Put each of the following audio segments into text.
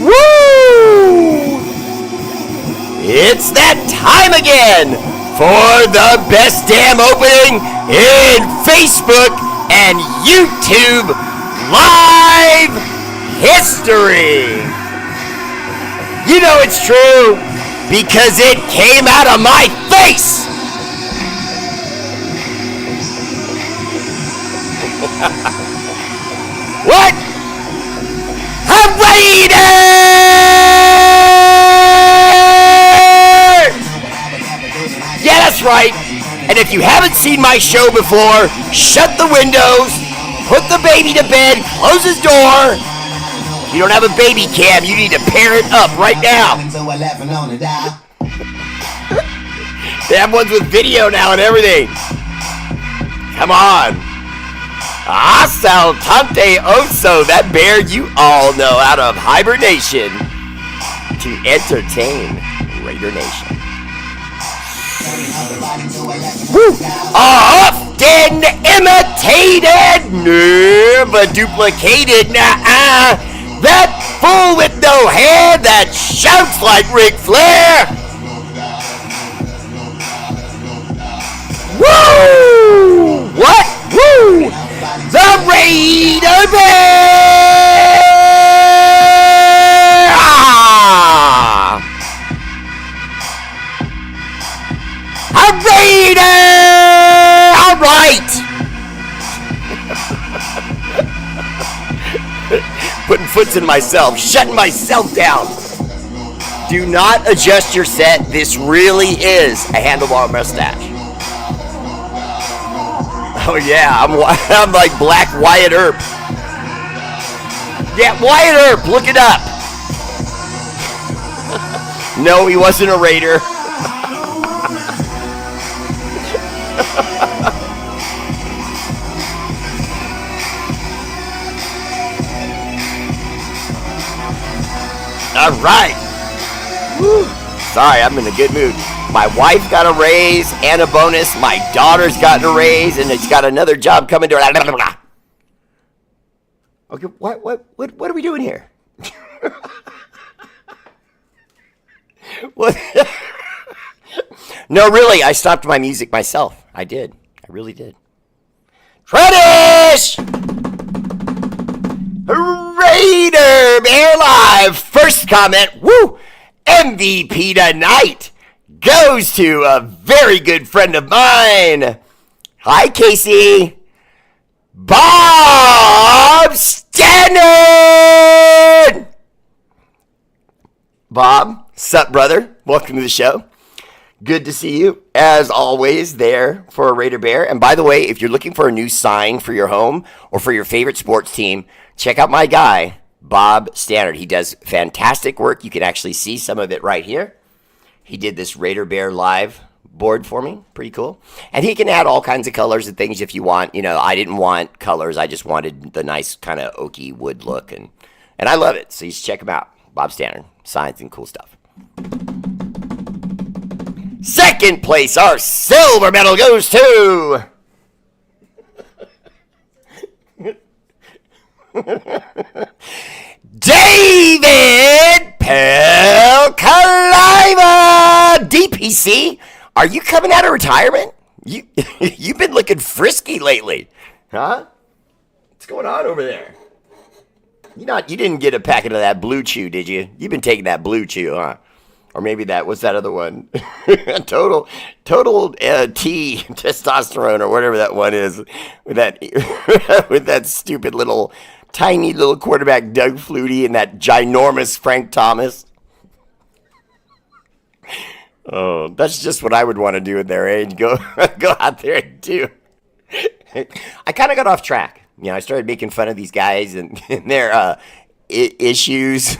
Woo! It's that time again for the best damn opening in Facebook and YouTube live history. You know it's true because it came out of my face. What? R8RBEAR! Yeah, that's right. And if you haven't seen my show before, shut the windows, put the baby to bed, close his door. If you don't have a baby cam, you need to pair it up right now. They have ones with video now and everything. Come on. Asaltante oso, that bear you all know out of hibernation to entertain Raider Nation. Woo! Often imitated, never duplicated. Nah, that fool with no hair that shouts like Ric Flair. Woo! What? Woo! The R8RBEAR! R8RBEAR! All right. Putting foots in myself, shutting myself down. Do not adjust your set. This really is a handlebar mustache. Oh yeah, I'm like Black Wyatt Earp. Yeah, Wyatt Earp, look it up. No, he wasn't a Raider. All right. Woo. Sorry, I'm in a good mood. My wife got a raise and a bonus. My daughter's gotten a raise, and it's got another job coming to her. Okay, what are we doing here? What? No, really, I stopped my music myself. I did. I really did. Tradish! R8RBEAR Live. First comment. Woo! MVP tonight goes to a very good friend of mine. Hi, Casey. Bob Stanton. Bob, sup, brother? Welcome to the show. Good to see you, as always, there for R8RBEAR. And by the way, if you're looking for a new sign for your home or for your favorite sports team, check out my guy, Bob Stanton. He does fantastic work. You can actually see some of it right here. He did this R8RBEAR Live board for me. Pretty cool. And he can add all kinds of colors and things if you want. You know, I didn't want colors. I just wanted the nice kind of oaky wood look. And I love it. So you should check him out. Bob Stanton. Signs and cool stuff. Second place, our silver medal goes to... David Pelkalima! DPC, are you coming out of retirement? You've been looking frisky lately. Huh? What's going on over there? You didn't get a packet of that Blue Chew, did you? You've been taking that Blue Chew, huh? Or maybe what's that other one? total T testosterone or whatever that one is with that stupid tiny little quarterback Doug Flutie and that ginormous Frank Thomas. Oh, that's just what I would want to do at their age. Go out there and do. I kind of got off track. You know, I started making fun of these guys and their issues.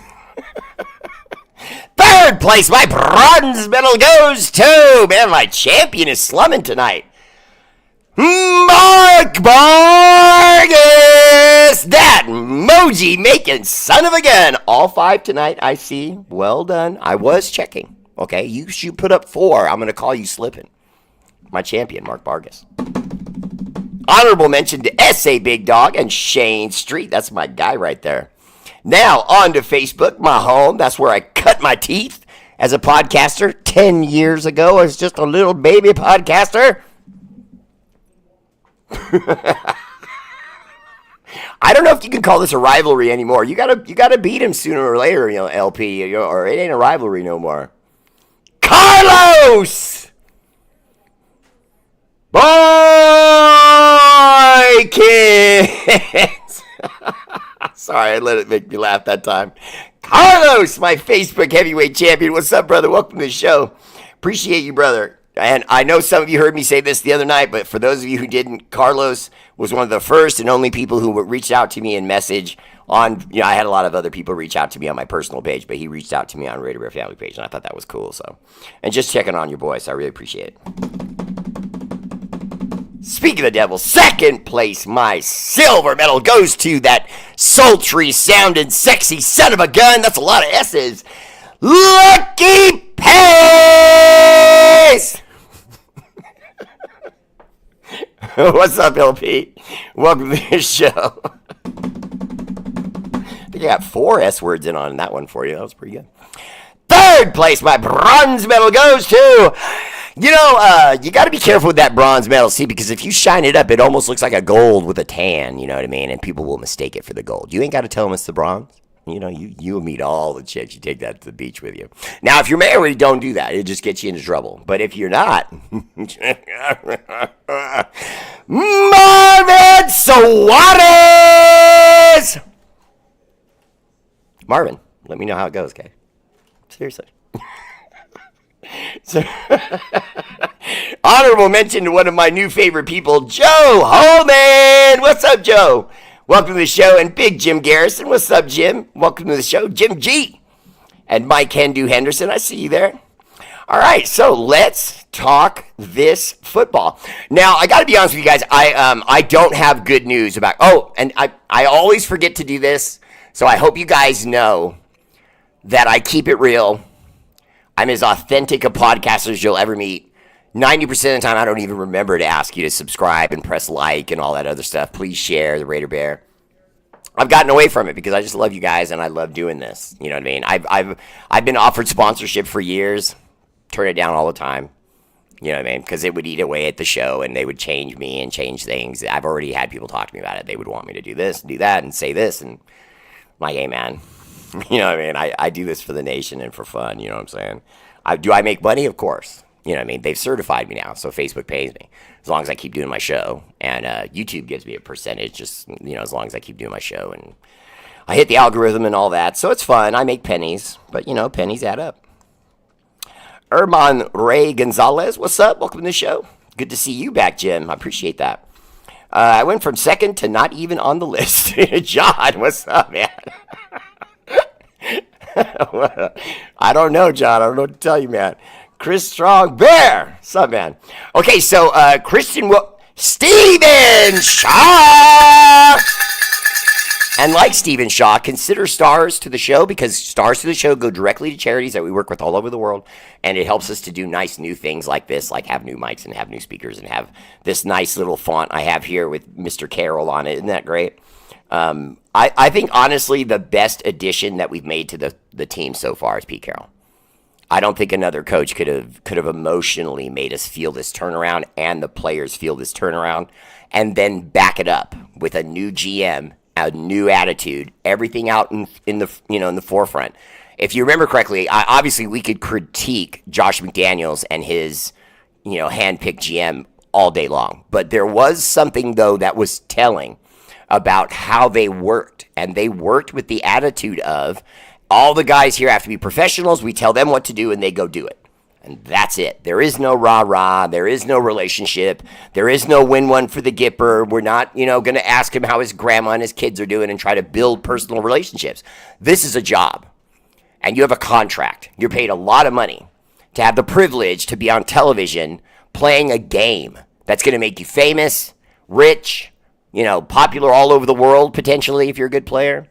Third place, my bronze medal goes to, man, my champion is slumming tonight. Mark Vargas, that emoji making son of a gun. All 5 tonight, I see. Well done. I was checking. Okay, you put up 4. I'm going to call you slipping. My champion, Mark Vargas. Honorable mention to S.A. Big Dog and Shane Street. That's my guy right there. Now, on to Facebook, my home. That's where I cut my teeth as a podcaster 10 years ago as just a little baby podcaster. I don't know if you can call this a rivalry anymore. You gotta beat him sooner or later, LP, or it ain't a rivalry no more. Carlos! Boy, kids! Sorry, I let it make me laugh that time. Carlos, my Facebook heavyweight champion. What's up, brother? Welcome to the show. Appreciate you, brother. And I know some of you heard me say this the other night, but for those of you who didn't, Carlos was one of the first and only people who reached out to me in message on, I had a lot of other people reach out to me on my personal page, but he reached out to me on R8RBEAR family page, and I thought that was cool. So, and just checking on your boy, so I really appreciate it. Speaking of the devil, second place, my silver medal goes to that sultry sounding sexy son of a gun. That's a lot of S's. Lucky Pace! What's up, LP? Welcome to the show. I think I got 4 S words in on that one for you. That was pretty good. Third place, my bronze medal goes to... you got to be careful with that bronze medal, see, because if you shine it up, it almost looks like a gold with a tan, you know what I mean? And people will mistake it for the gold. You ain't got to tell them it's the bronze. You meet all the chicks. You take that to the beach with you. Now, if you're married, don't do that. It just gets you into trouble. But if you're not, Marvin Suarez! Marvin, let me know how it goes, okay? Seriously. So, honorable mention to one of my new favorite people, Joe Holman. What's up, Joe? Welcome to the show. And Big Jim Garrison. What's up, Jim? Welcome to the show. Jim G. And Mike Hendu Henderson. I see you there. All right, so let's talk this football. Now, I got to be honest with you guys. I don't have good news about... Oh, and I always forget to do this. So I hope you guys know that I keep it real. I'm as authentic a podcaster as you'll ever meet. 90% of the time, I don't even remember to ask you to subscribe and press like and all that other stuff. Please share the R8RBEAR. I've gotten away from it because I just love you guys and I love doing this. You know what I mean? I've been offered sponsorship for years. Turn it down all the time. You know what I mean? Because it would eat away at the show and they would change me and change things. I've already had people talk to me about it. They would want me to do this, do that, and say this. And I'm like, hey, man. You know what I mean? I do this for the nation and for fun. You know what I'm saying? Do I make money? Of course. You know what I mean? They've certified me now, so Facebook pays me as long as I keep doing my show. And YouTube gives me a percentage just, as long as I keep doing my show. And I hit the algorithm and all that, so it's fun. I make pennies, but, pennies add up. Herman Ray Gonzalez, what's up? Welcome to the show. Good to see you back, Jim. I appreciate that. I went from second to not even on the list. John, what's up, man? I don't know, John. I don't know what to tell you, man. Chris Strong Bear. What's up, man? Okay, so Stephen Shaw. And like Stephen Shaw, consider stars to the show because stars to the show go directly to charities that we work with all over the world. And it helps us to do nice new things like this, like have new mics and have new speakers and have this nice little font I have here with Mr. Carroll on it. Isn't that great? I think, honestly, the best addition that we've made to the team so far is Pete Carroll. I don't think another coach could have emotionally made us feel this turnaround and the players feel this turnaround and then back it up with a new GM, a new attitude, everything out in the forefront. If you remember correctly, obviously we could critique Josh McDaniels and his, hand-picked GM all day long. But there was something, though, that was telling about how they worked. And they worked with the attitude of, all the guys here have to be professionals. We tell them what to do, and they go do it. And that's it. There is no rah-rah. There is no relationship. There is no win one for the Gipper. We're not, going to ask him how his grandma and his kids are doing and try to build personal relationships. This is a job. And you have a contract. You're paid a lot of money to have the privilege to be on television playing a game that's going to make you famous, rich, popular all over the world, potentially, if you're a good player.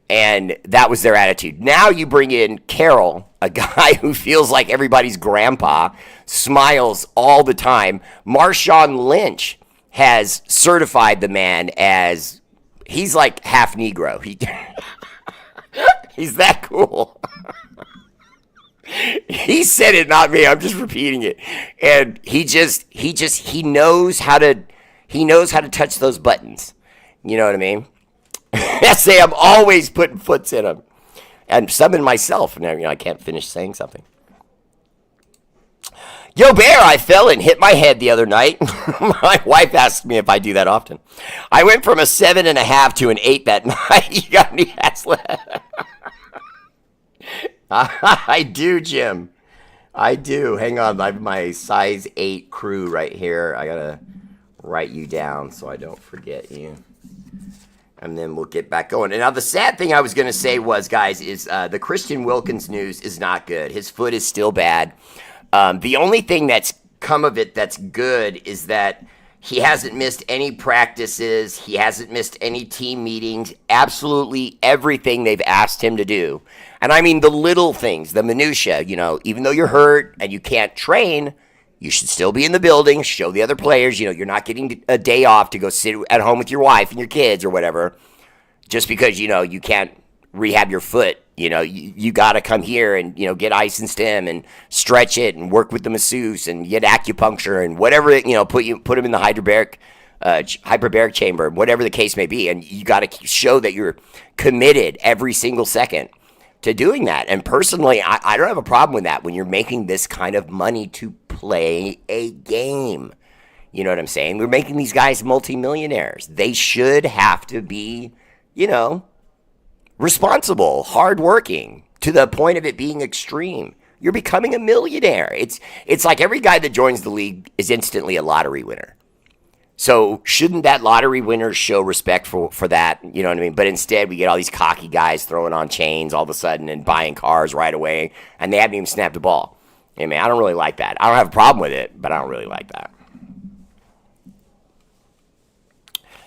And that was their attitude. Now you bring in Carroll, a guy who feels like everybody's grandpa, smiles all the time. Marshawn Lynch has certified the man as he's like half Negro. He's that cool. He said it, not me. I'm just repeating it. And he knows how to touch those buttons. You know what I mean? I say I'm always putting foots in them. And some in myself. And I can't finish saying something. Yo, Bear, I fell and hit my head the other night. My wife asks me if I do that often. I went from a 7.5 to an 8 that night. You got any ass left? I do, Jim. I do. Hang on. I have my size 8 crew right here. I got to write you down so I don't forget you. And then we'll get back going. And now the sad thing I was going to say was, guys, is the Christian Wilkins news is not good. His foot is still bad. The only thing that's come of it that's good is that he hasn't missed any practices. He hasn't missed any team meetings. Absolutely everything they've asked him to do. And I mean the little things, the minutia, even though you're hurt and you can't train, you should still be in the building, show the other players, you're not getting a day off to go sit at home with your wife and your kids or whatever, just because, you can't rehab your foot. You got to come here and, get ice and stim and stretch it and work with the masseuse and get acupuncture and whatever, put them in the hyperbaric chamber, whatever the case may be. And you got to show that you're committed every single second to doing that. And personally, I don't have a problem with that when you're making this kind of money to play a game. You know what I'm saying? We're making these guys multimillionaires. They should have to be, responsible, hardworking, to the point of it being extreme. You're becoming a millionaire. It's like every guy that joins the league is instantly a lottery winner. So shouldn't that lottery winner show respect for that? You know what I mean? But instead, we get all these cocky guys throwing on chains all of a sudden and buying cars right away, and they haven't even snapped a ball. I mean, I don't really like that. I don't have a problem with it, but I don't really like that.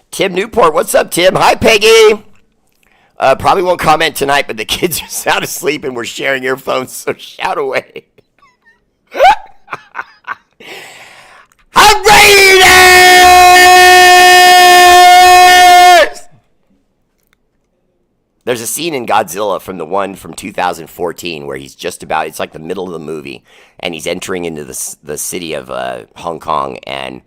Tim Newport, what's up, Tim? Hi, Peggy. Probably won't comment tonight, but the kids are sound asleep and we're sharing earphones, so shout away. R8RBEAR! There's a scene in Godzilla from the one from 2014 where he's just about, it's like the middle of the movie, and he's entering into the city of Hong Kong, and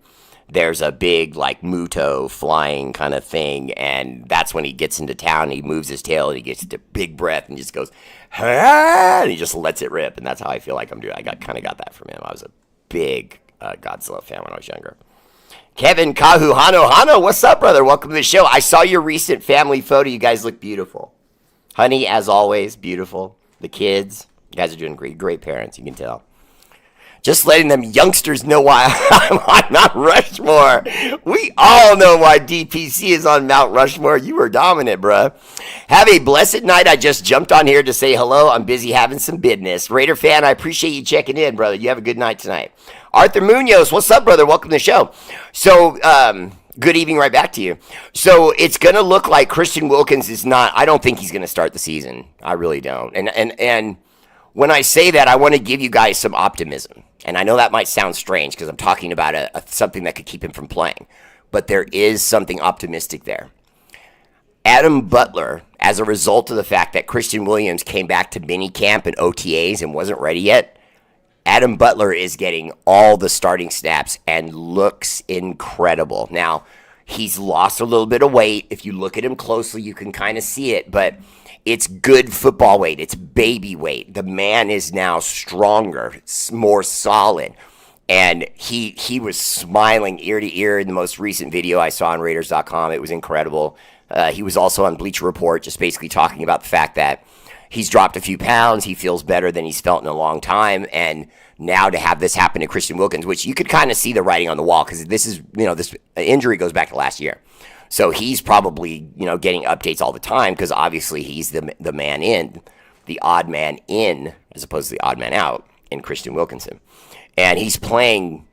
there's a big, like, Muto flying kind of thing, and that's when he gets into town, and he moves his tail, and he gets a big breath, and just goes, ah, and he just lets it rip, and that's how I feel like I'm doing. I kind of got that from him. I was a big Godzilla fan when I was younger. Kevin Kahu Hano, what's up, brother? Welcome to the show. I saw your recent family photo. You guys look beautiful. Honey, as always, beautiful. The kids, you guys are doing great parents, you can tell. Just letting them youngsters know why I'm on Mount Rushmore. We all know why DPC is on Mount Rushmore. You were dominant, bruh. Have a blessed night. I just jumped on here to say hello. I'm busy having some business. Raider fan, I appreciate you checking in, brother. You have a good night tonight. Arthur Munoz, what's up, brother? Welcome to the show. So, good evening right back to you. So, it's going to look like Christian Wilkins is not, I don't think he's going to start the season. I really don't. And when I say that, I want to give you guys some optimism. And I know that might sound strange because I'm talking about something that could keep him from playing. But there is something optimistic there. Adam Butler, as a result of the fact that Christian Williams came back to minicamp and OTAs and wasn't ready yet, Adam Butler is getting all the starting snaps and looks incredible. Now, he's lost a little bit of weight. If you look at him closely, you can kind of see it. But it's good football weight. It's baby weight. The man is now stronger. It's more solid. And he was smiling ear to ear in the most recent video I saw on Raiders.com. It was incredible. He was also on Bleacher Report just basically talking about the fact that he's dropped a few pounds. He feels better than he's felt in a long time. And now to have this happen to Christian Wilkins, which you could kind of see the writing on the wall because this is, this injury goes back to last year. So he's probably, getting updates all the time because obviously he's the man in, the odd man in, as opposed to the odd man out in Christian Wilkinson. And he's playing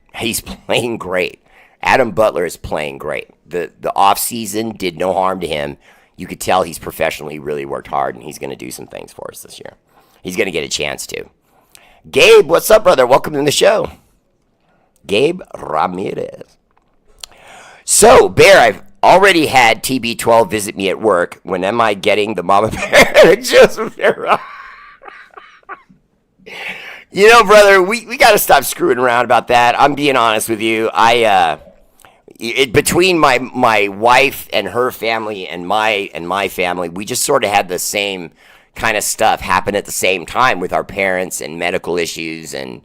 great. Adam Butler is playing great. The offseason did no harm to him. You could tell he's professional. He really worked hard, and he's going to do some things for us this year. He's going to get a chance to. Gabe, what's up, brother? Welcome to the show. Gabe Ramirez. So, Bear, I've already had TB12 visit me at work. When am I getting the mama bear? Joseph Bear. You know, brother, we got to stop screwing around about that. I'm being honest with you. Between my wife and her family and my family, we just sort of had the same kind of stuff happen at the same time with our parents and medical issues, and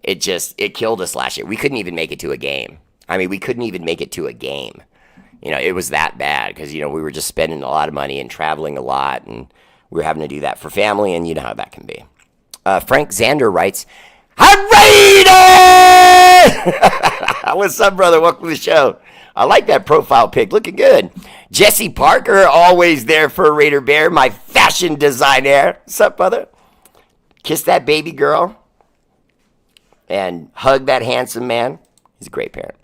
it killed us last year. We couldn't even make it to a game. I mean, we couldn't even make it to a game. You know, it was that bad because, you know, we were just spending a lot of money and traveling a lot, and we were having to do that for family, and you know how that can be. Frank Zander writes, "Hi, what's up, brother? Welcome to the show. I like that profile pic. Looking good. Jesse Parker, always there for Raider Bear, my fashion designer. What's up, brother? Kiss that baby girl and hug that handsome man. He's a great parent.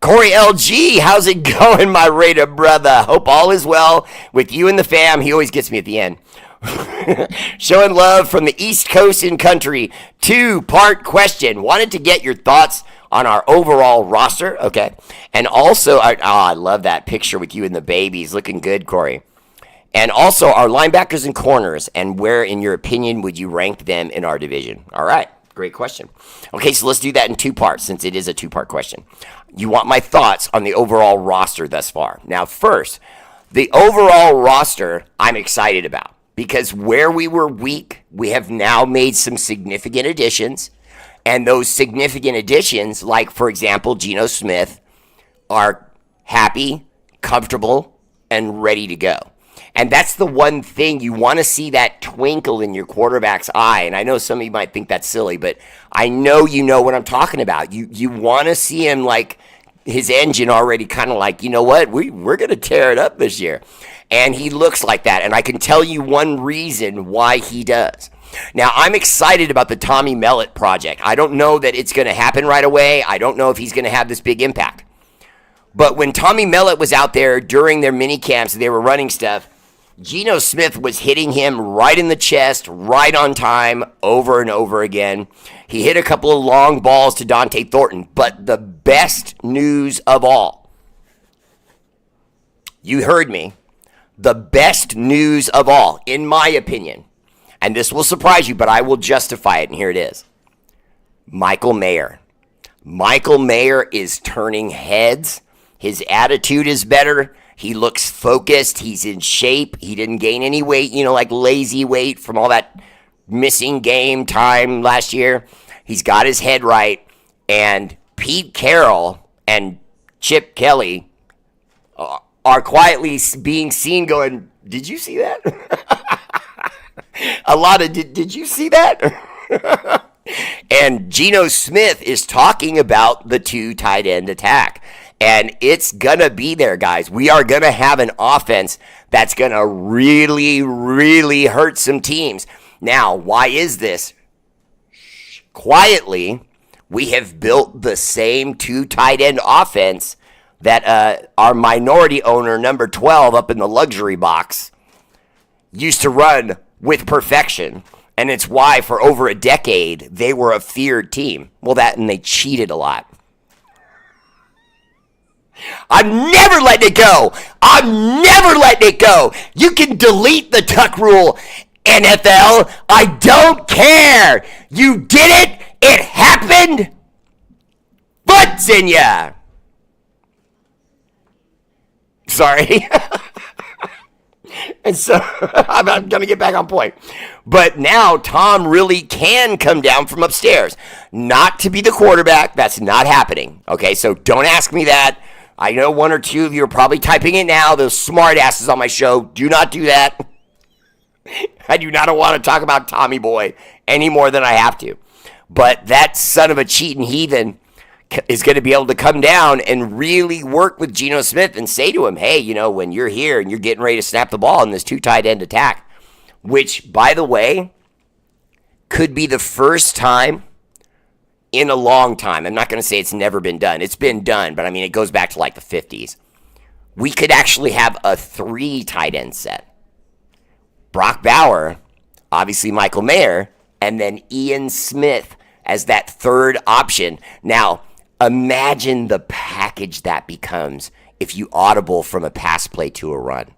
Corey LG, how's it going, my Raider brother? Hope all is well with you and the fam." He always gets me at the end. Showing love from the East Coast in country. 2-part question. Wanted to get your thoughts on our overall roster. Okay. And also, I love that picture with you and the babies. Looking good, Corey. And also our linebackers and corners, and where, in your opinion, would you rank them in our division? All right. Great question. Okay, so let's do that in 2 parts, since it is a 2-part question. You want my thoughts on the overall roster thus far. Now, first, the overall roster I'm excited about, because where we were weak, we have now made some significant additions. And those significant additions, like, for example, Geno Smith, are happy, comfortable, and ready to go. And that's the one thing. You want to see that twinkle in your quarterback's eye. And I know some of you might think that's silly, but I know you know what I'm talking about. You want to see him, like, his engine already kind of like, you know what, we're going to tear it up this year. And he looks like that. And I can tell you one reason why he does. Now, I'm excited about the Tommy Mellott project. I don't know that it's going to happen right away. I don't know if he's going to have this big impact. But when Tommy Mellott was out there during their mini camps, they were running stuff, Geno Smith was hitting him right in the chest, right on time, over and over again. He hit a couple of long balls to Dante Thornton. But the best news of all, you heard me, the best news of all, in my opinion, and this will surprise you, but I will justify it, and here it is. Michael Mayer. Michael Mayer is turning heads. His attitude is better. He looks focused. He's in shape. He didn't gain any weight, like lazy weight from all that missing game time last year. He's got his head right. And Pete Carroll and Chip Kelly are quietly being seen going, did you see that? Did you see that? And Geno Smith is talking about the 2 tight end attack. And it's going to be there, guys. We are going to have an offense that's going to really, really hurt some teams. Now, why is this? Quietly, we have built the same 2 tight end offense that our minority owner, number 12, up in the luxury box, used to run with perfection. And it's why for over a decade, they were a feared team. Well, that and they cheated a lot. I'm never letting it go. I'm never letting it go. You can delete the tuck rule, NFL. I don't care. You did it. It happened. Butts in ya. Sorry. And so I'm going to get back on point. But now Tom really can come down from upstairs. Not to be the quarterback. That's not happening. Okay, so don't ask me that. I know 1 or 2 of you are probably typing it now. Those smart asses on my show. Do not do that. I do not want to talk about Tommy Boy any more than I have to. But that son of a cheating heathen is going to be able to come down and really work with Geno Smith and say to him, hey, when you're here and you're getting ready to snap the ball in this 2 tight end attack, which, by the way, could be the first time in a long time. I'm not going to say it's never been done. It's been done, but I mean, it goes back to like the 50s. We could actually have a 3 tight end set. Brock Bauer, obviously Michael Mayer, and then Ian Smith as that 3rd option. Now, Imagine the package that becomes if you audible from a pass play to a run.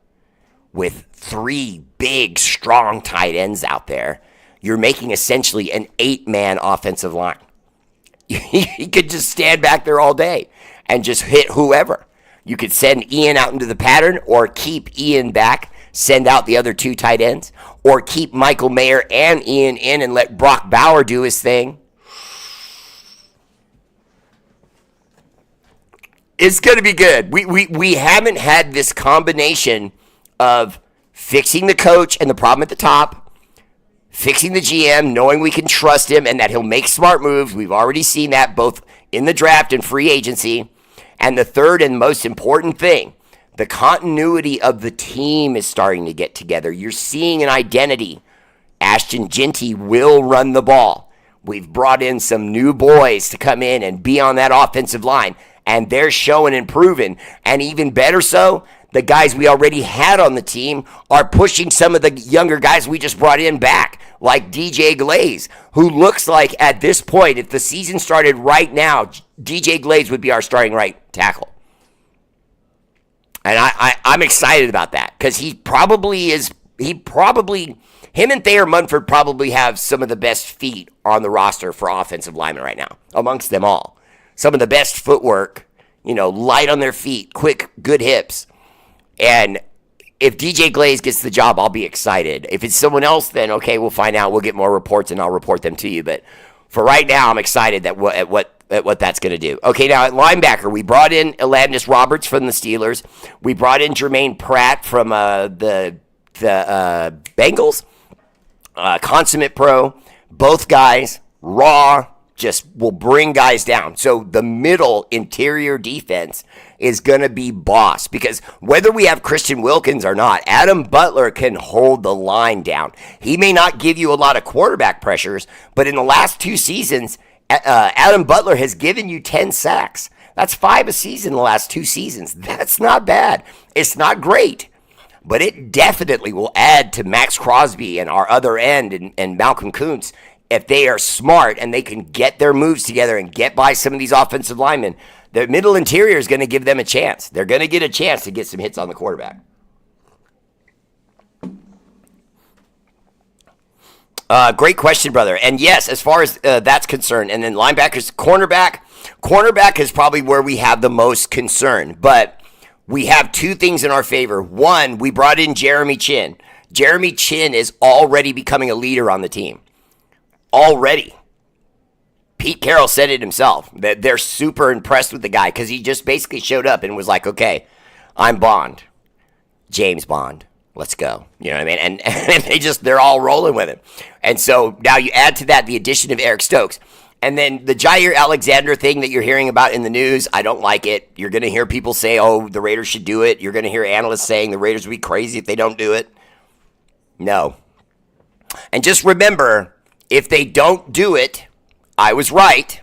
With 3 big, strong tight ends out there, you're making essentially an 8-man offensive line. You could just stand back there all day and just hit whoever. You could send Ian out into the pattern or keep Ian back, send out the other 2 tight ends, or keep Michael Mayer and Ian in and let Brock Bauer do his thing. It's going to be good. We haven't had this combination of fixing the coach and the problem at the top, fixing the GM, knowing we can trust him and that he'll make smart moves. We've already seen that both in the draft and free agency. And the third and most important thing, the continuity of the team is starting to get together. You're seeing an identity. Ashton Genty will run the ball. We've brought in some new boys to come in and be on that offensive line. And they're showing and proving. And even better so, the guys we already had on the team are pushing some of the younger guys we just brought in back, like DJ Glaze, who looks like at this point, if the season started right now, DJ Glaze would be our starting right tackle. And I'm excited about that because him and Thayer Munford probably have some of the best feet on the roster for offensive linemen right now, amongst them all. Some of the best footwork, light on their feet, quick, good hips. And if DJ Glaze gets the job, I'll be excited. If it's someone else, then okay, we'll find out. We'll get more reports, and I'll report them to you. But for right now, I'm excited at what that's going to do. Okay, now at linebacker, we brought in Elandis Roberts from the Steelers. We brought in Jermaine Pratt from the Bengals. Consummate pro. Both guys, raw, just will bring guys down. So the middle interior defense is going to be boss because whether we have Christian Wilkins or not, Adam Butler can hold the line down. He may not give you a lot of quarterback pressures, but in the last 2 seasons, Adam Butler has given you 10 sacks. That's 5 a season in the last 2 seasons. That's not bad. It's not great, but it definitely will add to Max Crosby and our other end and Malcolm Kuntz. If they are smart and they can get their moves together and get by some of these offensive linemen, the middle interior is going to give them a chance. They're going to get a chance to get some hits on the quarterback. Great question, brother. And yes, as far as that's concerned, and then linebackers, cornerback is probably where we have the most concern. But we have 2 things in our favor. One, we brought in Jeremy Chinn. Jeremy Chinn is already becoming a leader on the team. Already. Pete Carroll said it himself, that they're super impressed with the guy because he just basically showed up and was like, okay, I'm Bond. James Bond. Let's go. You know what I mean? And they're all rolling with him. And so now you add to that the addition of Eric Stokes. And then the Jair Alexander thing that you're hearing about in the news, I don't like it. You're going to hear people say, oh, the Raiders should do it. You're going to hear analysts saying the Raiders would be crazy if they don't do it. No. And just remember, if they don't do it, I was right.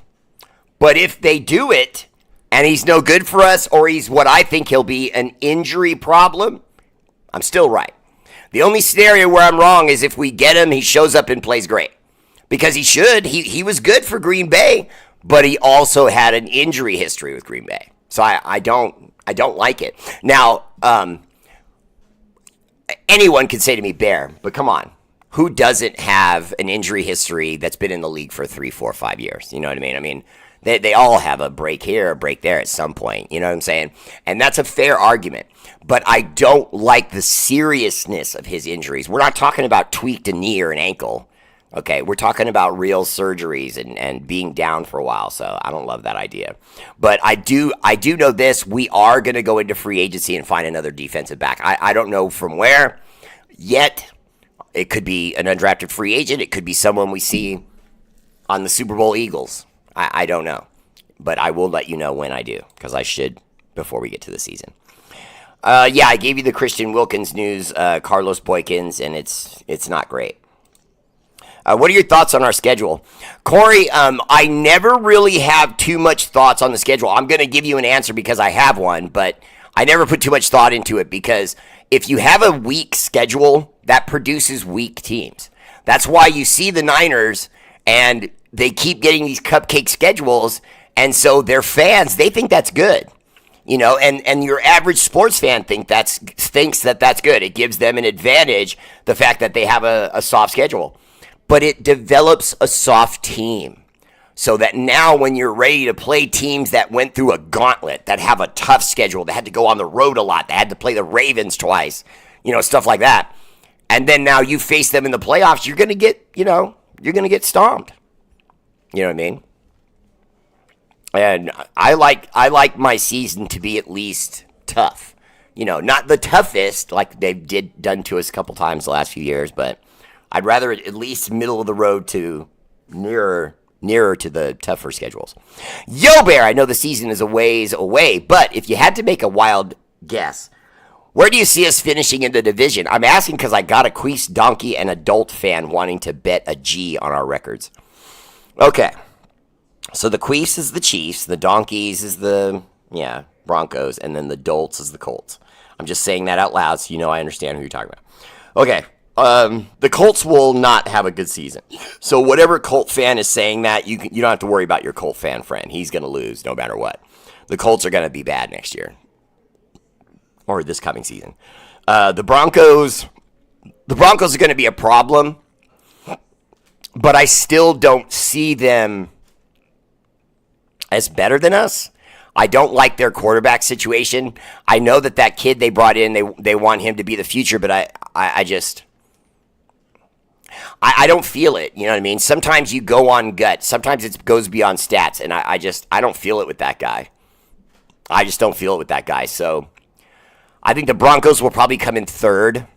But if they do it, and he's no good for us, or he's what I think he'll be, an injury problem, I'm still right. The only scenario where I'm wrong is if we get him, he shows up and plays great. Because he should. He was good for Green Bay, but he also had an injury history with Green Bay. So I don't like it. Now, anyone can say to me, Bear, but come on. Who doesn't have an injury history that's been in the league for 3, 4, 5 years? You know what I mean? I mean, they all have a break here, a break there at some point. You know what I'm saying? And that's a fair argument. But I don't like the seriousness of his injuries. We're not talking about tweaked a knee or an ankle. Okay, we're talking about real surgeries and being down for a while. So I don't love that idea. But I do know this. We are going to go into free agency and find another defensive back. I don't know from where yet. It could be an undrafted free agent. It could be someone we see on the Super Bowl Eagles. I don't know. But I will let you know when I do, because I should before we get to the season. Yeah, I gave you the Christian Wilkins news, Carlos Boykins, and it's not great. What are your thoughts on our schedule? Corey, I never really have too much thoughts on the schedule. I'm going to give you an answer because I have one, but I never put too much thought into it because if you have a weak schedule, that produces weak teams. That's why you see the Niners, and they keep getting these cupcake schedules, And so their fans, they think that's good. And your average sports fan thinks that that's good. It gives them an advantage, the fact that they have a soft schedule. But it develops a soft team. So that now when you're ready to play teams that went through a gauntlet, that have a tough schedule, that had to go on the road a lot, they had to play the Ravens twice, stuff like that. And then now you face them in the playoffs, you're going to get stomped. You know what I mean? And I like my season to be at least tough. Not the toughest like they've done to us a couple times the last few years, but I'd rather at least middle of the road to nearer to the tougher schedules. Yo, Bear, I know the season is a ways away, but if you had to make a wild guess, where do you see us finishing in the division? I'm asking because I got a Queefs donkey and adult fan wanting to bet a G on our records. Okay. So the Queefs is the Chiefs, the Donkeys is the Broncos, and then the Dolts is the Colts. I'm just saying that out loud so I understand who you're talking about. Okay. The Colts will not have a good season. So whatever Colt fan is saying that, you don't have to worry about your Colt fan friend. He's going to lose no matter what. The Colts are going to be bad next year. Or this coming season. The Broncos are going to be a problem. But I still don't see them as better than us. I don't like their quarterback situation. I know that kid they brought in, they want him to be the future, but I don't feel it. You know what I mean? Sometimes you go on gut. Sometimes it goes beyond stats, and I don't feel it with that guy. I just don't feel it with that guy. So I think the Broncos will probably come in third.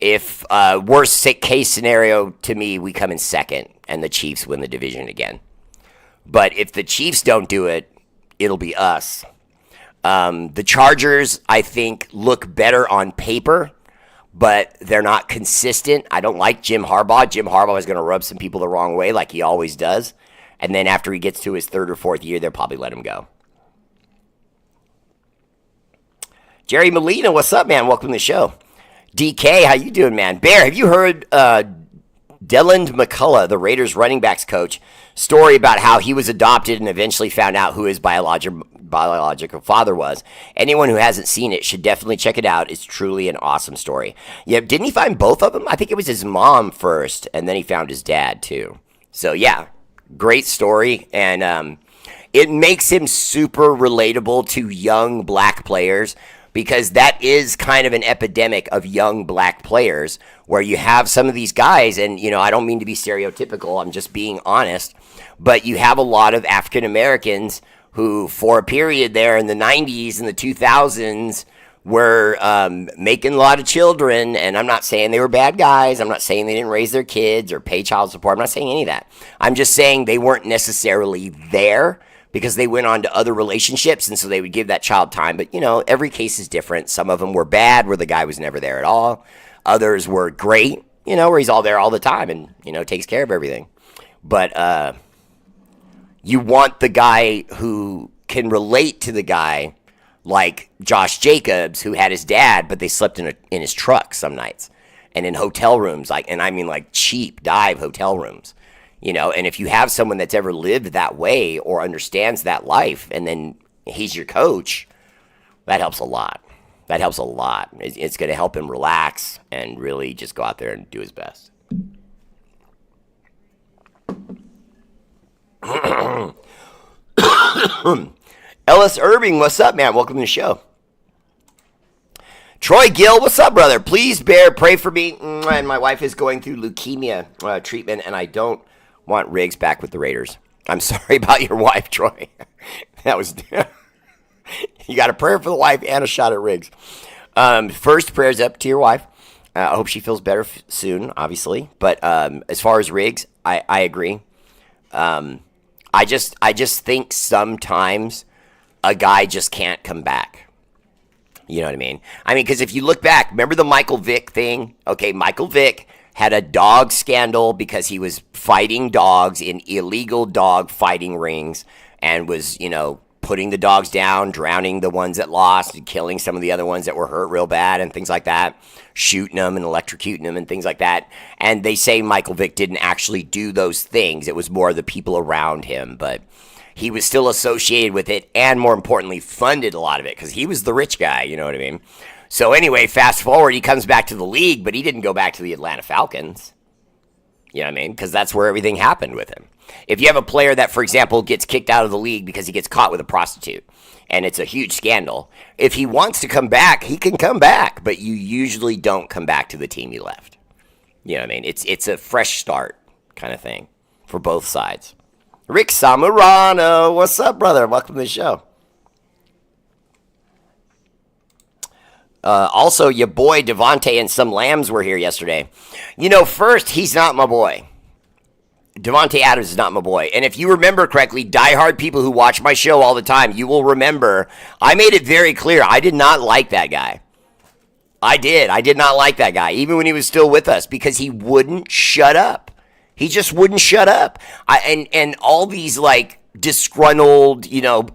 If worst case scenario to me, we come in second, and the Chiefs win the division again. But if the Chiefs don't do it, it'll be us. The Chargers, I think, look better on paper, but they're not consistent. I don't like Jim Harbaugh. Jim Harbaugh is going to rub some people the wrong way like he always does. And then after he gets to his third or fourth year, they'll probably let him go. Jerry Molina, what's up, man? Welcome to the show. DK, how you doing, man? Bear, have you heard Deland McCullough, the Raiders running backs coach, story about how he was adopted and eventually found out who his biological father was? Anyone who hasn't seen it should definitely check it out. It's truly an awesome story. Yeah, didn't he find both of them? I think it was his mom first, and then he found his dad, too. So, yeah, great story, and it makes him super relatable to young black players, because that is kind of an epidemic of young black players where you have some of these guys, and, I don't mean to be stereotypical, I'm just being honest, but you have a lot of African Americans who, for a period there in the 90s and the 2000s, were making a lot of children, and I'm not saying they were bad guys, I'm not saying they didn't raise their kids or pay child support, I'm not saying any of that. I'm just saying they weren't necessarily there, because they went on to other relationships, and so they would give that child time. But, every case is different. Some of them were bad, where the guy was never there at all. Others were great, where he's all there all the time and, takes care of everything. But you want the guy who can relate to the guy, like Josh Jacobs, who had his dad, but they slept in his truck some nights. And in hotel rooms, like cheap dive hotel rooms. And if you have someone that's ever lived that way or understands that life, and then he's your coach, that helps a lot. That helps a lot. It's going to help him relax and really just go out there and do his best. Ellis Irving, what's up, man? Welcome to the show. Troy Gill, what's up, brother? Please, Bear, pray for me. And my wife is going through leukemia treatment, and I don't want Riggs back with the Raiders. I'm sorry about your wife, Troy. That was you got a prayer for the wife and a shot at Riggs. First, prayers up to your wife. I hope she feels better soon, obviously. But as far as Riggs, I agree. I just think sometimes a guy just can't come back. You know what I mean? Because if you look back, remember the Michael Vick thing? Okay, Michael Vick had a dog scandal because he was fighting dogs in illegal dog fighting rings and was, putting the dogs down, drowning the ones that lost, and killing some of the other ones that were hurt real bad and things like that, shooting them and electrocuting them and things like that. And they say Michael Vick didn't actually do those things. It was more the people around him. But he was still associated with it and, more importantly, funded a lot of it because he was the rich guy, you know what I mean? So anyway, fast forward, he comes back to the league, but he didn't go back to the Atlanta Falcons. You know what I mean? Because that's where everything happened with him. If you have a player that, for example, gets kicked out of the league because he gets caught with a prostitute, and it's a huge scandal, if he wants to come back, he can come back, but you usually don't come back to the team you left. You know what I mean? It's a fresh start kind of thing for both sides. Rick Samurano, what's up, brother? Welcome to the show. Also, your boy Devontae and some lambs were here yesterday. You know, first, he's not my boy. Devontae Adams is not my boy. And if you remember correctly, diehard people who watch my show all the time, you will remember I made it very clear I did not like that guy. I did not like that guy, even when he was still with us, because he wouldn't shut up. He just wouldn't shut up. And all these, like, disgruntled,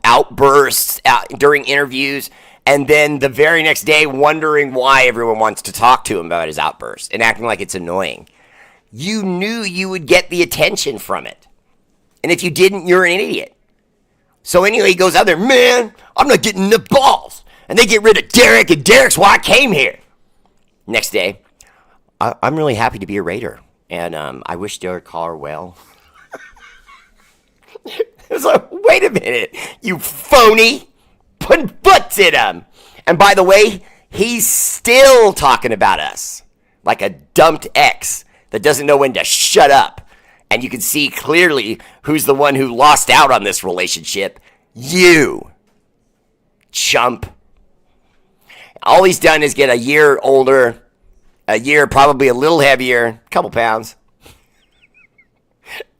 outbursts during interviews, and then the very next day wondering why everyone wants to talk to him about his outbursts and acting like it's annoying. You knew you would get the attention from it. And if you didn't, you're an idiot. So anyway, he goes out there, man, I'm not getting the balls. And they get rid of Derek, and Derek's why I came here. Next day, I'm really happy to be a Raider. And I wish Derek Carr well. It was like, wait a minute, you phony. Put butts in him. And by the way, he's still talking about us like a dumped ex that doesn't know when to shut up. And you can see clearly who's the one who lost out on this relationship. You. Chump. All he's done is get a year older, a year probably a little heavier, a couple pounds.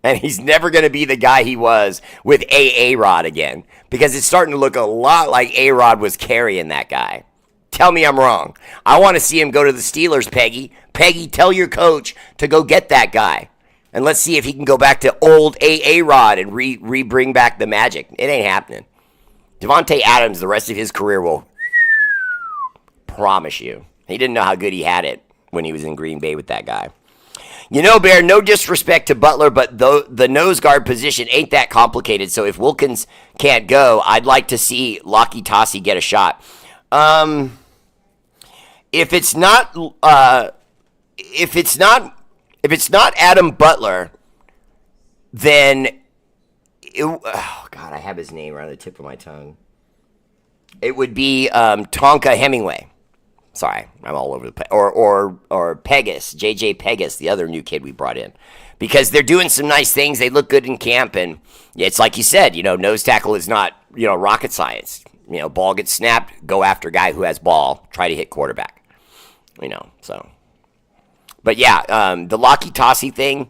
And he's never going to be the guy he was with A-Rod again. Because it's starting to look a lot like A-Rod was carrying that guy. Tell me I'm wrong. I want to see him go to the Steelers, Peggy. Peggy, tell your coach to go get that guy. And let's see if he can go back to old A-Rod and bring back the magic. It ain't happening. Devontae Adams, the rest of his career will promise you. He didn't know how good he had it when he was in Green Bay with that guy. You know, Bear, no disrespect to Butler, but the nose guard position ain't that complicated. So if Wilkins can't go, I'd like to see Lockie Tossie get a shot. If it's not Adam Butler, then oh God, I have his name right on the tip of my tongue. It would be Tonka Hemingway. Sorry, I'm all over the place. Or Pegas, JJ Pegas, the other new kid we brought in. Because they're doing some nice things. They look good in camp. And it's like you said, nose tackle is not, rocket science. Ball gets snapped, go after guy who has ball, try to hit quarterback. So. But yeah, the Lockie Tossie thing,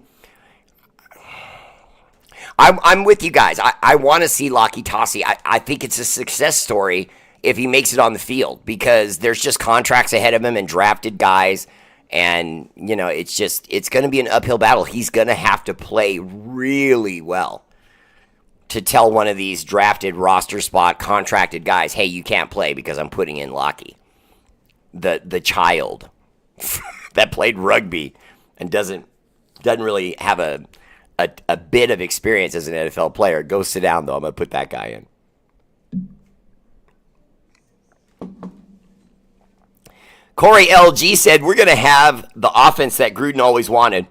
I'm with you guys. I want to see Lockie Tossie. I think it's a success story if he makes it on the field, because there's just contracts ahead of him and drafted guys, and it's going to be an uphill battle. He's going to have to play really well to tell one of these drafted roster spot contracted guys, hey, you can't play because I'm putting in Lockie, the child that played rugby and doesn't really have a bit of experience as an NFL player. Go sit down, though. I'm going to put that guy in. Corey LG said, we're going to have the offense that Gruden always wanted.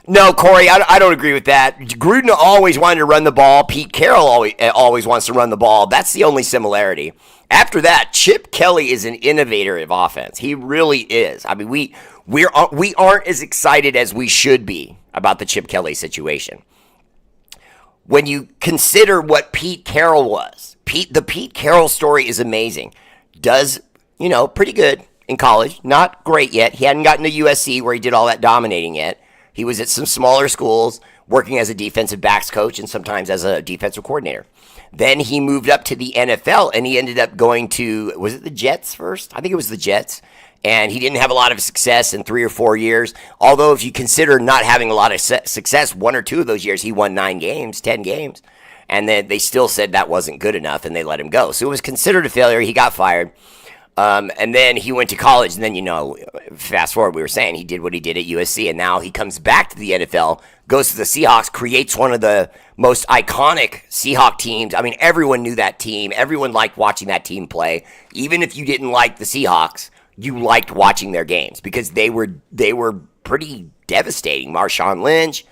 No, Corey, I don't agree with that. Gruden always wanted to run the ball. Pete Carroll always wants to run the ball. That's the only similarity. After that, Chip Kelly is an innovator of offense. He really is. I mean, we aren't as excited as we should be about the Chip Kelly situation. When you consider what Pete Carroll was, the Pete Carroll story is amazing. Does, pretty good in college. Not great yet. He hadn't gotten to USC where he did all that dominating yet. He was at some smaller schools working as a defensive backs coach and sometimes as a defensive coordinator. Then he moved up to the NFL and he ended up going to, was it the Jets first? I think it was the Jets. And he didn't have a lot of success in 3 or 4 years. Although if you consider not having a lot of success, 1 or 2 of those years, he won 9 games, 10 games. And then they still said that wasn't good enough and they let him go. So it was considered a failure. He got fired. And then he went to college, and then, fast forward, we were saying he did what he did at USC, and now he comes back to the NFL, goes to the Seahawks, creates one of the most iconic Seahawk teams. I mean, everyone knew that team. Everyone liked watching that team play. Even if you didn't like the Seahawks, you liked watching their games because they were pretty devastating. Marshawn Lynch,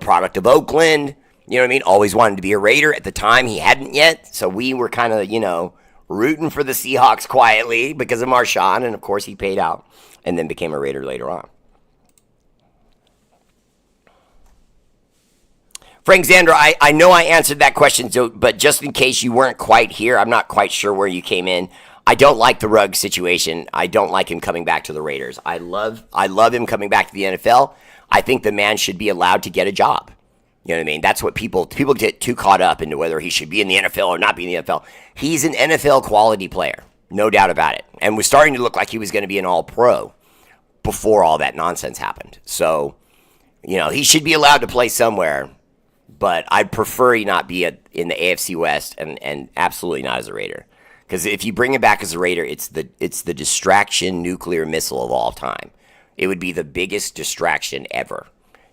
product of Oakland, you know what I mean? Always wanted to be a Raider. At the time, he hadn't yet, so we were kind of, rooting for the Seahawks quietly because of Marshawn, and of course he paid out and then became a Raider later on. Frank Zander, I know I answered that question, but just in case you weren't quite here, I'm not quite sure where you came in. I don't like the Ruggs situation. I don't like him coming back to the Raiders. I love him coming back to the NFL. I think the man should be allowed to get a job. You know what I mean? That's what people get too caught up into whether he should be in the NFL or not be in the NFL. He's an NFL quality player, no doubt about it, and was starting to look like he was going to be an All-Pro before all that nonsense happened. So, he should be allowed to play somewhere, but I'd prefer he not be in the AFC West and absolutely not as a Raider. Because if you bring him back as a Raider, it's the distraction nuclear missile of all time. It would be the biggest distraction ever.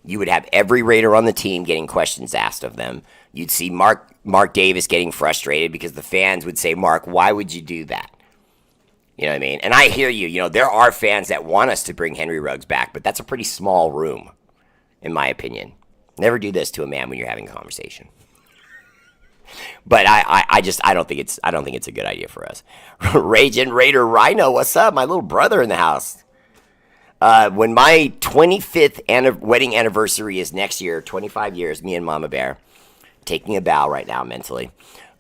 You would have every Raider on the team getting questions asked of them. You'd see Mark Davis getting frustrated because the fans would say, Mark, why would you do that? You know what I mean? And I hear you. There are fans that want us to bring Henry Ruggs back, but that's a pretty small room, in my opinion. Never do this to a man when you're having a conversation. But I don't think it's a good idea for us. Raging Raider Rhino, what's up? My little brother in the house. When my 25th wedding anniversary is next year, 25 years, me and Mama Bear, taking a bow right now mentally.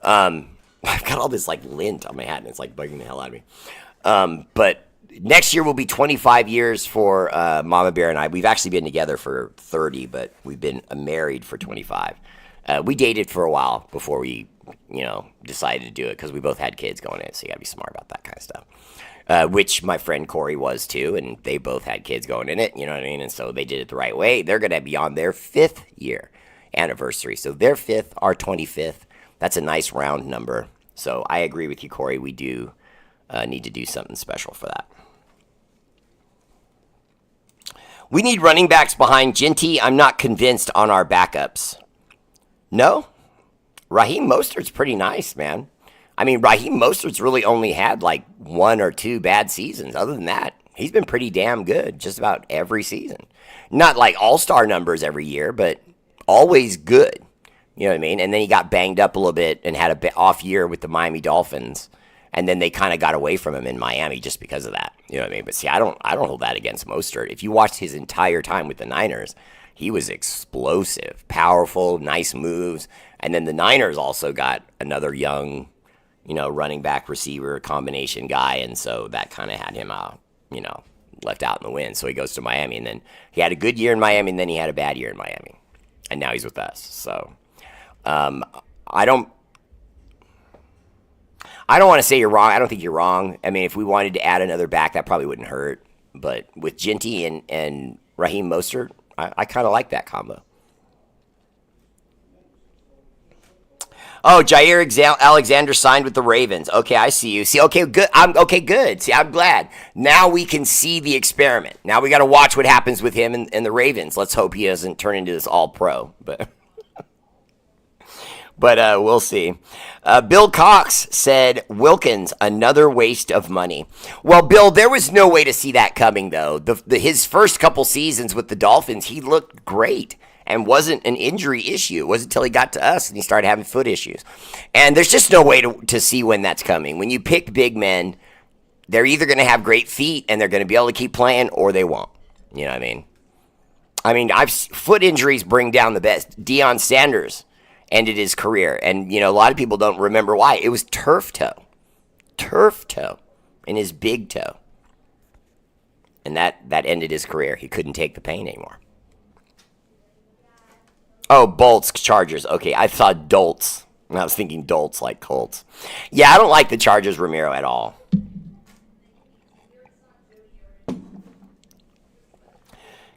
I've got all this lint on my hat and it's bugging the hell out of me. But next year will be 25 years for Mama Bear and I. We've actually been together for 30, but we've been married for 25. We dated for a while before we, decided to do it because we both had kids going in, so you got to be smart about that kind of stuff. Which my friend Corey was too, and they both had kids going in it, you know what I mean? And so they did it the right way. They're going to be on their 5th year anniversary. So their 5th, our 25th. That's a nice round number. So I agree with you, Corey. We do need to do something special for that. We need running backs behind Ginty. I'm not convinced on our backups. No? Raheem Mostert's pretty nice, man. I mean, Raheem Mostert's really only had 1 or 2 bad seasons. Other than that, he's been pretty damn good just about every season. Not all-star numbers every year, but always good. You know what I mean? And then he got banged up a little bit and had a off year with the Miami Dolphins. And then they kind of got away from him in Miami just because of that. You know what I mean? But see, I don't hold that against Mostert. If you watched his entire time with the Niners, he was explosive, powerful, nice moves. And then the Niners also got another young, running back receiver combination guy. And so that kind of had him out, left out in the wind. So he goes to Miami, and then he had a good year in Miami, and then he had a bad year in Miami. And now he's with us. So I don't want to say you're wrong. I don't think you're wrong. I mean, if we wanted to add another back, that probably wouldn't hurt. But with Ginty and Raheem Mostert, I kind of like that combo. Oh, Jair Alexander signed with the Ravens. Okay, I see you. See, okay, good. Good. See, I'm glad. Now we can see the experiment. Now we got to watch what happens with him and the Ravens. Let's hope he doesn't turn into this all-pro. But we'll see. Bill Cox said, Wilkins, another waste of money. Well, Bill, there was no way to see that coming, though. His first couple seasons with the Dolphins, he looked great and wasn't an injury issue. It wasn't until he got to us and he started having foot issues. And there's just no way to see when that's coming. When you pick big men, they're either going to have great feet and they're going to be able to keep playing, or they won't. You know what I mean? Foot injuries bring down the best. Deion Sanders ended his career, and a lot of people don't remember why. It was turf toe in his big toe, and that ended his career. He couldn't take the pain anymore. Oh, Bolts, Chargers. Okay, I thought Dolts. And I was thinking Dolts like Colts. Yeah, I don't like the Chargers Romero at all.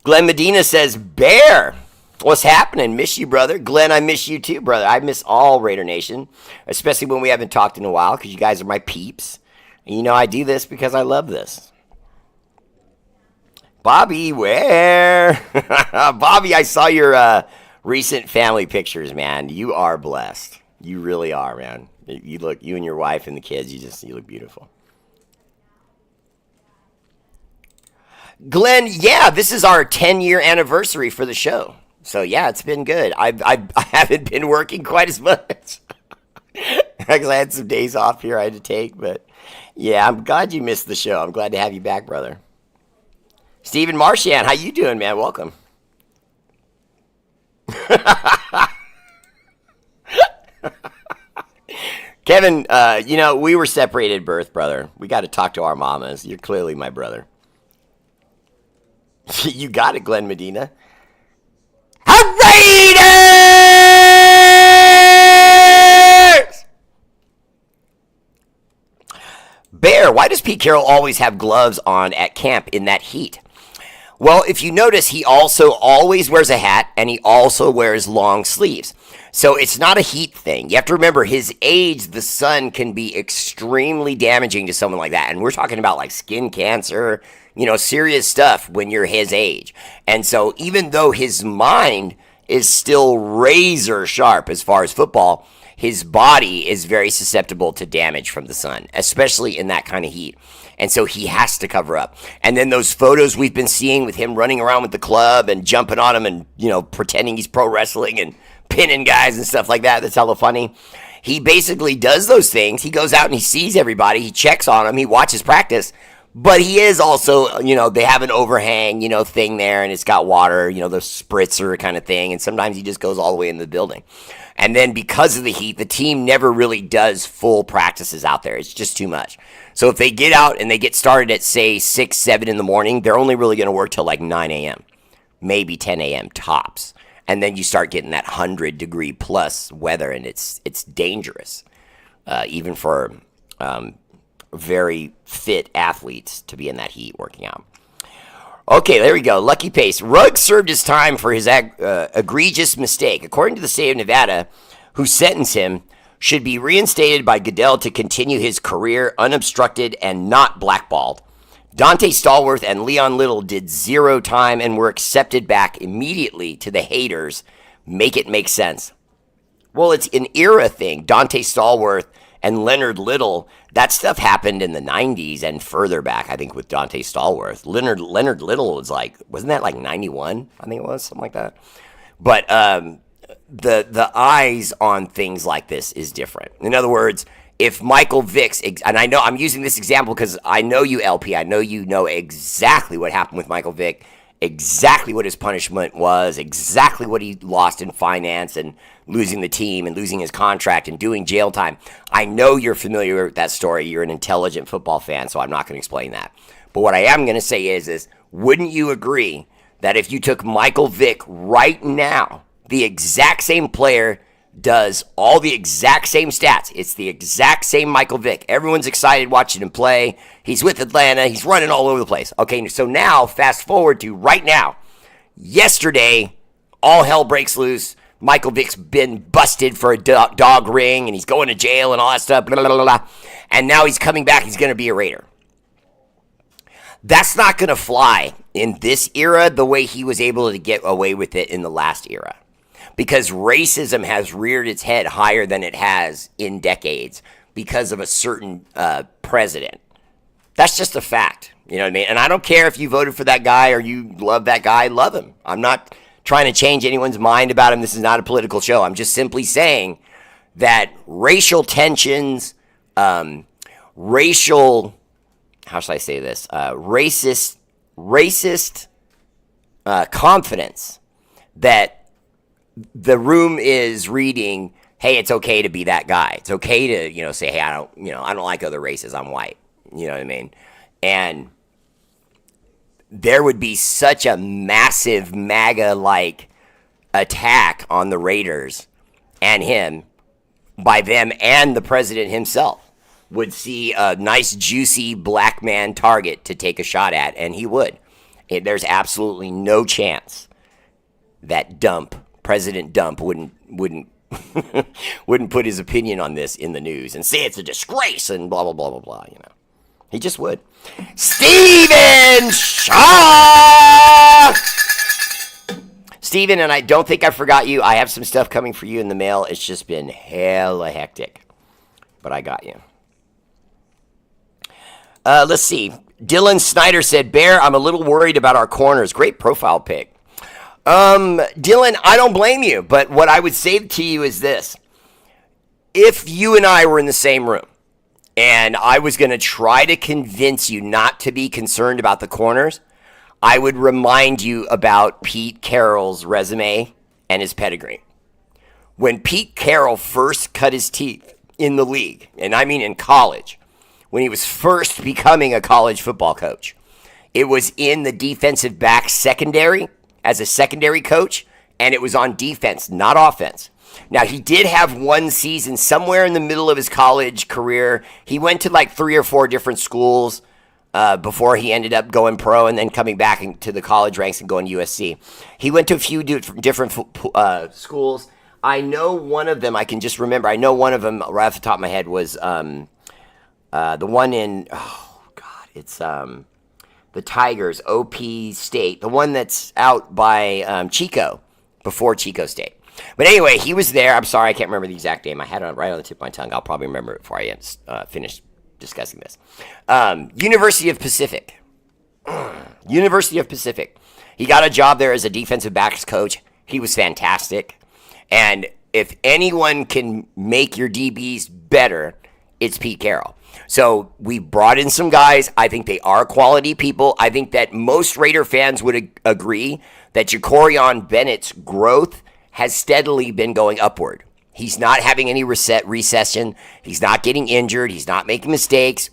Glenn Medina says, Bear, what's happening? Miss you, brother. Glenn, I miss you too, brother. I miss all Raider Nation, especially when we haven't talked in a while because you guys are my peeps. You know, I do this because I love this. Bobby, where? Bobby, I saw your recent family pictures, man. You are blessed. You really are, man. You and your wife and the kids, you look beautiful. Glenn, yeah, this is our 10-year anniversary for the show. So yeah, it's been good. I haven't been working quite as much because I had some days off here I had to take, but yeah, I'm glad you missed the show. I'm glad to have you back, brother. Stephen Marchand, how you doing, man? Welcome. Kevin, we were separated at birth, brother. We got to talk to our mamas. You're clearly my brother. You got it, Glenn Medina. Raiders! Bear, why does Pete Carroll always have gloves on at camp in that heat? Well, if you notice, he also always wears a hat and he also wears long sleeves. So it's not a heat thing. You have to remember his age, the sun can be extremely damaging to someone like that. And we're talking about like skin cancer, serious stuff when you're his age. And so even though his mind is still razor sharp as far as football, his body is very susceptible to damage from the sun, especially in that kind of heat. And so he has to cover up. And then those photos we've been seeing with him running around with the club and jumping on them and, pretending he's pro wrestling and pinning guys and stuff like that. That's hella funny. He basically does those things. He goes out and he sees everybody. He checks on them. He watches practice. But he is also, they have an overhang, thing there, and it's got water, the spritzer kind of thing. And sometimes he just goes all the way in the building. And then because of the heat, the team never really does full practices out there. It's just too much. So if they get out and they get started at, say, 6, 7 in the morning, they're only really going to work till like 9 a.m., maybe 10 a.m. tops. And then you start getting that 100-degree plus weather, and it's dangerous, even for very fit athletes to be in that heat working out. Okay, there we go. Lucky Pace. Ruggs served his time for his egregious mistake. According to the state of Nevada, who sentenced him, should be reinstated by Goodell to continue his career unobstructed and not blackballed. Dante Stallworth and Leon Little did 0 time and were accepted back immediately to the haters. Make it make sense. Well, it's an era thing. Dante Stallworth and Leonard Little, that stuff happened in the 90s and further back, I think, with Dante Stallworth. Leonard Little was wasn't that like 91? I think it was, something like that. But the eyes on things like this is different. In other words, if Michael Vick's, and I know I'm using this example because I know you, LP, I know you know exactly what happened with Michael Vick, exactly what his punishment was, exactly what he lost in finance and losing the team and losing his contract and doing jail time. I know you're familiar with that story. You're an intelligent football fan, so I'm not going to explain that. But what I am going to say is wouldn't you agree that if you took Michael Vick right now, the exact same player does all the exact same stats. It's the exact same Michael Vick. Everyone's excited watching him play. He's with Atlanta. He's running all over the place. Okay, so now, fast forward to right now. Yesterday, all hell breaks loose. Michael Vick's been busted for a dog ring, and he's going to jail and all that stuff. Blah, blah, blah, blah. And now he's coming back. He's going to be a Raider. That's not going to fly in this era the way he was able to get away with it in the last era. Because racism has reared its head higher than it has in decades because of a certain president. That's just a fact. You know what I mean? And I don't care if you voted for that guy or you love that guy. Love him. I'm not trying to change anyone's mind about him. This is not a political show. I'm just simply saying that racial tensions, racial, how should I say this? Racist confidence that the room is reading, hey, it's okay to be that guy. It's okay to, say, hey, I don't like other races. I'm white. You know what I mean? And there would be such a massive MAGA-like attack on the Raiders and him by them, and the president himself would see a nice, juicy black man target to take a shot at, and he would. There's absolutely no chance that President Dump wouldn't wouldn't put his opinion on this in the news and say it's a disgrace and blah blah blah blah blah. He just would. Steven Shaw! Steven, and I don't think I forgot you. I have some stuff coming for you in the mail. It's just been hella hectic. But I got you. Let's see. Dylan Snyder said, Bear, I'm a little worried about our corners. Great profile pic. Dylan, I don't blame you. But what I would say to you is this. If you and I were in the same room, and I was going to try to convince you not to be concerned about the corners, I would remind you about Pete Carroll's resume and his pedigree. When Pete Carroll first cut his teeth in the league, and I mean in college, when he was first becoming a college football coach, it was in the defensive back secondary as a secondary coach, and it was on defense, not offense. Now, he did have one season somewhere in the middle of his college career. He went to like 3 or 4 different schools before he ended up going pro and then coming back into the college ranks and going to USC. He went to a few different schools. I know one of them, I can just remember, I know one of them right off the top of my head was the one in, it's the Tigers, OP State, the one that's out by Chico, before Chico State. But anyway, he was there. I'm sorry, I can't remember the exact name. I had it right on the tip of my tongue. I'll probably remember it before I finish discussing this. University of Pacific. University of Pacific. He got a job there as a defensive backs coach. He was fantastic. And if anyone can make your DBs better, it's Pete Carroll. So we brought in some guys. I think they are quality people. I think that most Raider fans would agree that Jacorian Bennett's growth has steadily been going upward. He's not having any recession. He's not getting injured. He's not making mistakes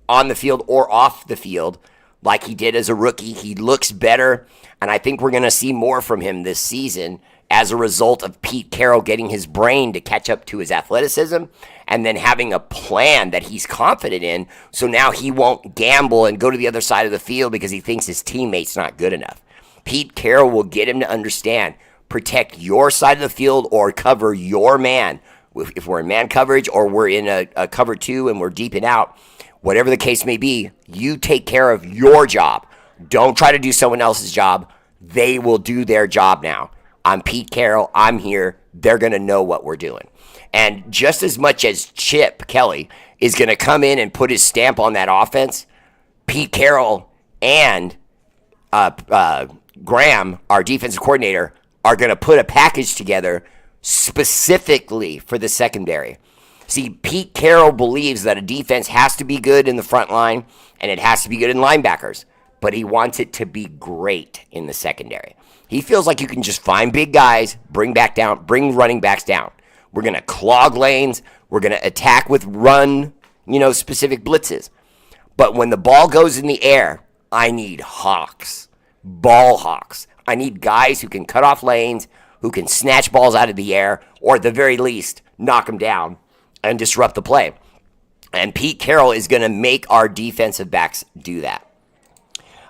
on the field or off the field like he did as a rookie. He looks better, and I think we're going to see more from him this season as a result of Pete Carroll getting his brain to catch up to his athleticism and then having a plan that he's confident in, so now he won't gamble and go to the other side of the field because he thinks his teammate's not good enough. Pete Carroll will get him to understand, protect your side of the field or cover your man. If we're in man coverage or we're in a cover 2 and we're deep and out, whatever the case may be, you take care of your job. Don't try to do someone else's job. They will do their job now. I'm Pete Carroll. I'm here. They're going to know what we're doing. And just as much as Chip Kelly is going to come in and put his stamp on that offense, Pete Carroll and Graham, our defensive coordinator, are going to put a package together specifically for the secondary. See, Pete Carroll believes that a defense has to be good in the front line and it has to be good in linebackers, but he wants it to be great in the secondary. He feels like you can just find big guys, bring running backs down. We're going to clog lanes. We're going to attack with run, specific blitzes. But when the ball goes in the air, I need hawks, ball hawks. I need guys who can cut off lanes, who can snatch balls out of the air, or at the very least, knock them down and disrupt the play. And Pete Carroll is going to make our defensive backs do that.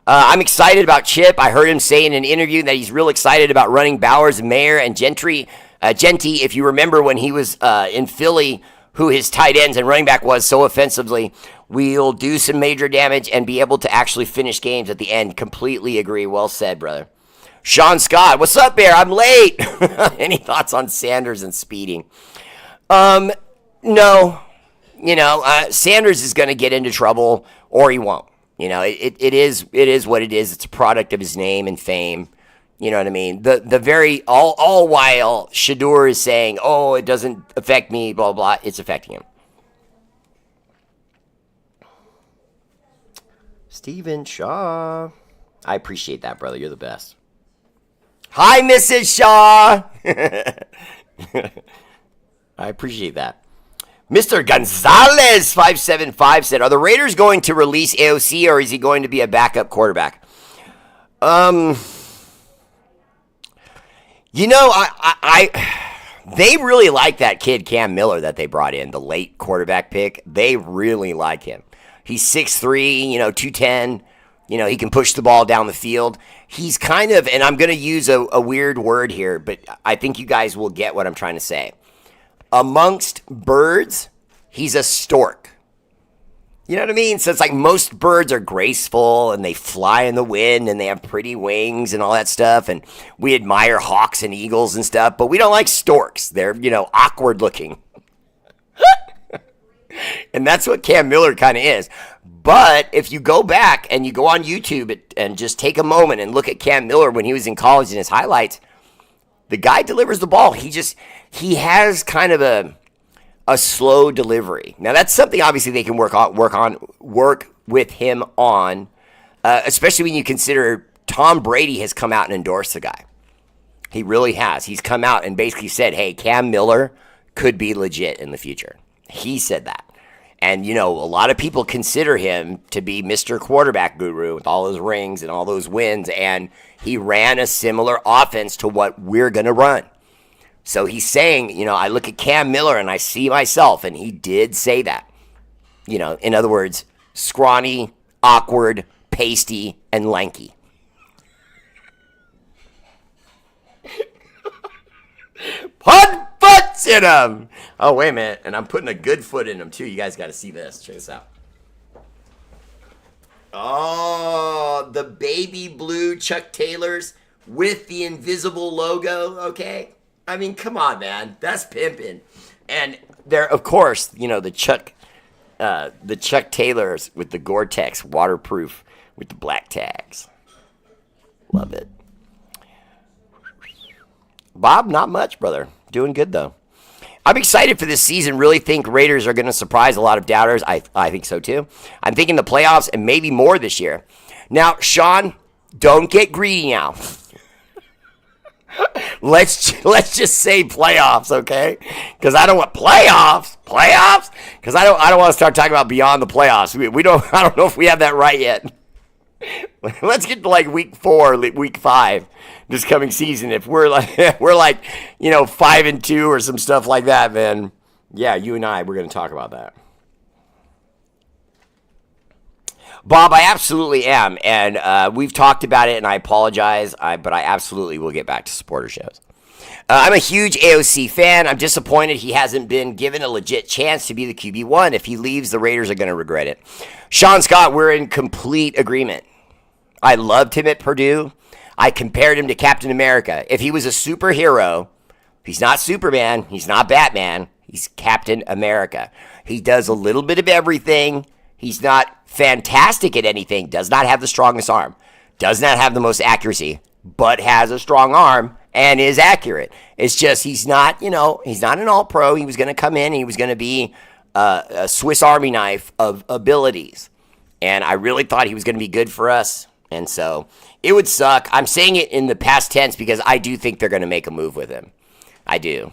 I'm excited about Chip. I heard him say in an interview that he's real excited about running Bowers, Mayer, and Genty. If you remember when he was in Philly, who his tight ends and running back was so offensively, we'll do some major damage and be able to actually finish games at the end. Completely agree. Well said, brother. Sean Scott, what's up, Bear? I'm late. Any thoughts on Sanders and speeding? No. Sanders is going to get into trouble or he won't. It is what it is. It's a product of his name and fame. You know what I mean? The very, all while Shador is saying, oh, it doesn't affect me, blah, blah, it's affecting him. Steven Shaw. I appreciate that, brother. You're the best. Hi, Mrs. Shaw. I appreciate that. Mr. Gonzalez 575 said, are the Raiders going to release AOC or is he going to be a backup quarterback? They really like that kid Cam Miller that they brought in, the late quarterback pick. They really like him. He's 6'3", 210. He can push the ball down the field. He's kind of, and I'm going to use a weird word here, but I think you guys will get what I'm trying to say. Amongst birds, he's a stork. You know what I mean? So it's like most birds are graceful and they fly in the wind and they have pretty wings and all that stuff. And we admire hawks and eagles and stuff, but we don't like storks. They're, awkward looking. And that's what Cam Miller kind of is. But if you go back and you go on YouTube and just take a moment and look at Cam Miller when he was in college in his highlights, the guy delivers the ball. He has kind of a slow delivery. Now that's something obviously they can work with him on, especially when you consider Tom Brady has come out and endorsed the guy. He really has. He's come out and basically said, hey, Cam Miller could be legit in the future. He said that. And, a lot of people consider him to be Mr. Quarterback Guru with all his rings and all those wins. And he ran a similar offense to what we're going to run. So he's saying, I look at Cam Miller and I see myself. And he did say that. In other words, scrawny, awkward, pasty, and lanky. Put butts in him. Oh, wait a minute. And I'm putting a good foot in him, too. You guys got to see this. Check this out. Oh, the baby blue Chuck Taylors with the invisible logo, okay? I mean, come on, man. That's pimping. And there, of course, the Chuck Taylors with the Gore-Tex waterproof with the black tags. Love it. Bob, not much, brother. Doing good, though. I'm excited for this season. Really think Raiders are going to surprise a lot of doubters. I think so, too. I'm thinking the playoffs and maybe more this year. Now, Sean, don't get greedy now. Let's just say playoffs, okay? Because I don't want playoffs. Because I don't want to start talking about beyond the playoffs. We don't. I don't know if we have that right yet. Let's get to like week 4, week 5 this coming season. If we're like 5-2 or some stuff like that, then yeah, you and we're going to talk about that. Bob, I absolutely am, and we've talked about it, and I apologize, but I absolutely will get back to supporter shows. I'm a huge AOC fan. I'm disappointed he hasn't been given a legit chance to be the QB1. If he leaves, the Raiders are going to regret it. Sean Scott, we're in complete agreement. I loved him at Purdue. I compared him to Captain America. If he was a superhero, he's not Superman, he's not Batman, he's Captain America. He does a little bit of everything. He's not fantastic at anything, does not have the strongest arm, does not have the most accuracy, but has a strong arm and is accurate. It's just he's not an all-pro. He was going to come in and he was going to be a Swiss Army knife of abilities. And I really thought he was going to be good for us. And so it would suck. I'm saying it in the past tense because I do think they're going to make a move with him. I do.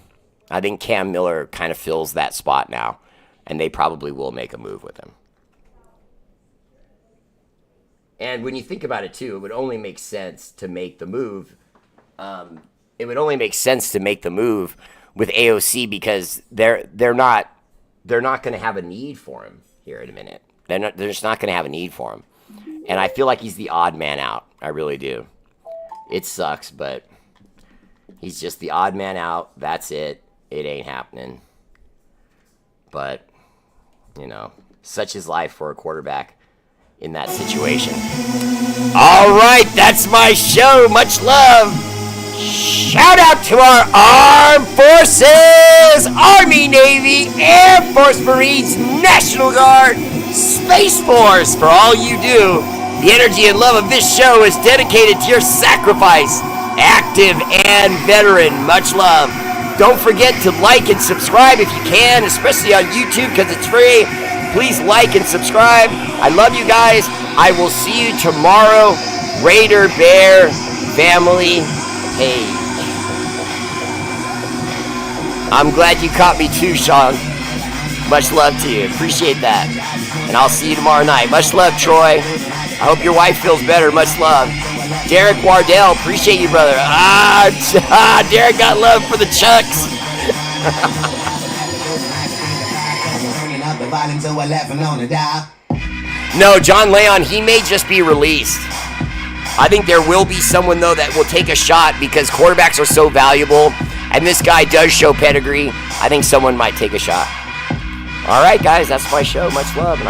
I think Cam Miller kind of fills that spot now, and they probably will make a move with him. And when you think about it, too, it would only make sense to make the move. It would only make sense to make the move with AOC because they're not going to have a need for him here in a minute. They're just not going to have a need for him. And I feel like he's the odd man out. I really do. It sucks, but he's just the odd man out. That's it. It ain't happening. But, such is life for a quarterback in that situation. All right, that's my show. Much love. Shout out to our armed forces, Army, Navy, Air Force, Marines, National Guard, Space Force, for all you do. The energy and love of this show is dedicated to your sacrifice, active and veteran. Much love. Don't forget to like and subscribe if you can, especially on YouTube because it's free. Please like and subscribe. I love you guys. I will see you tomorrow. Raider Bear Family Page. I'm glad you caught me too, Sean. Much love to you. Appreciate that. And I'll see you tomorrow night. Much love, Troy. I hope your wife feels better. Much love. Derek Wardell, appreciate you, brother. Derek got love for the Chucks. No, John Leon, he may just be released. I think there will be someone, though, that will take a shot because quarterbacks are so valuable, and this guy does show pedigree. I think someone might take a shot. All right, guys, that's my show. Much love, and